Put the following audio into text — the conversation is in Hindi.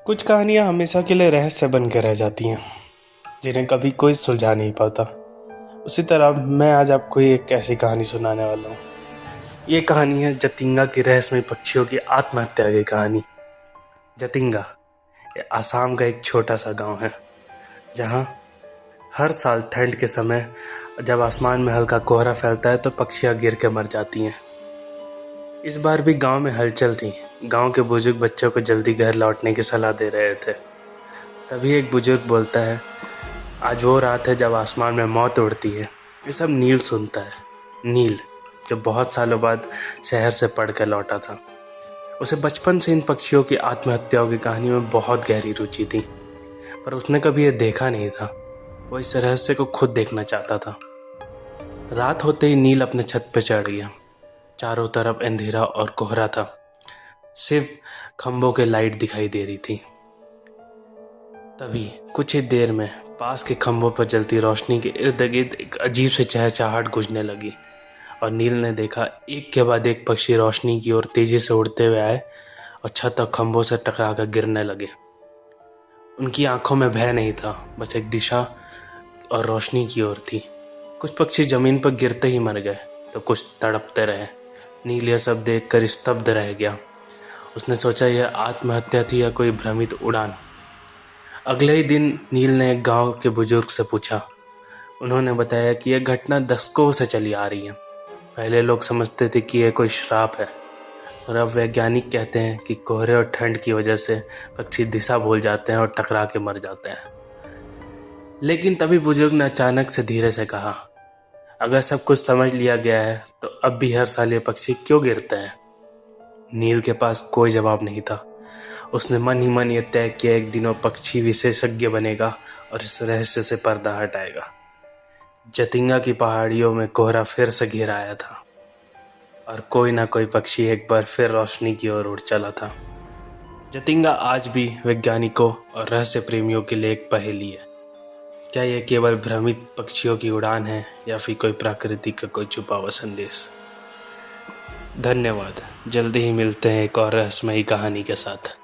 कुछ कहानियाँ हमेशा के लिए रहस्य बन के रह जाती हैं, जिन्हें कभी कोई सुलझा नहीं पाता। उसी तरह मैं आज आपको एक ऐसी कहानी सुनाने वाला हूँ। ये कहानी है जतिंगा की रहस्यमय पक्षियों की आत्महत्या की कहानी। जतिंगा ये आसाम का एक छोटा सा गांव है, जहाँ हर साल ठंड के समय जब आसमान में हल्का कोहरा फैलता है तो पक्षियाँ गिर के मर जाती हैं। इस बार भी गांव में हलचल थी। गांव के बुजुर्ग बच्चों को जल्दी घर लौटने की सलाह दे रहे थे। तभी एक बुजुर्ग बोलता है, आज वो रात है जब आसमान में मौत उड़ती है। ये सब नील सुनता है। नील जो बहुत सालों बाद शहर से पढ़ कर लौटा था। उसे बचपन से इन पक्षियों की आत्महत्याओं की कहानी में बहुत गहरी रुचि थी, पर उसने कभी ये देखा नहीं था। वो इस रहस्य को खुद देखना चाहता था। रात होते ही नील अपने छत पर चढ़ गया। चारों तरफ अंधेरा और कोहरा था। सिर्फ खंभों के लाइट दिखाई दे रही थी। तभी कुछ ही देर में पास के खंभों पर जलती रोशनी के इर्द गिर्द एक अजीब सी चहचहाहट गूंजने लगी और नील ने देखा एक के बाद एक पक्षी रोशनी की ओर तेजी से उड़ते हुए आए और छत और खंभों से टकराकर गिरने लगे। उनकी आंखों में भय नहीं था, बस एक दिशा और रोशनी की ओर थी। कुछ पक्षी जमीन पर गिरते ही मर गए तो कुछ तड़पते रहे। नील यह सब देखकर स्तब्ध रह गया। उसने सोचा यह आत्महत्या थी या कोई भ्रमित उड़ान। अगले ही दिन नील ने एक गांव के बुजुर्ग से पूछा। उन्होंने बताया कि यह घटना दशकों से चली आ रही है। पहले लोग समझते थे कि यह कोई श्राप है, और अब वैज्ञानिक कहते हैं कि कोहरे और ठंड की वजह से पक्षी दिशा भूल जाते हैं और टकरा के मर जाते हैं। लेकिन तभी बुजुर्ग ने अचानक से धीरे से कहा, अगर सब कुछ समझ लिया गया है तो अब भी हर साल ये पक्षी क्यों गिरते हैं? नील के पास कोई जवाब नहीं था। उसने मन ही मन ये तय किया, एक दिन वो पक्षी विशेषज्ञ बनेगा और इस रहस्य से पर्दा हटाएगा। जतिंगा की पहाड़ियों में कोहरा फिर से घिर आया था और कोई ना कोई पक्षी एक बार फिर रोशनी की ओर उड़ चला था। जतिंगा आज भी वैज्ञानिकों और रहस्य प्रेमियों के लिए एक पहेली है। क्या यह केवल भ्रमित पक्षियों की उड़ान है या फिर कोई प्रकृति का कोई छुपा हुआ संदेश? धन्यवाद। जल्दी ही मिलते हैं एक और रहस्यमयी कहानी के साथ।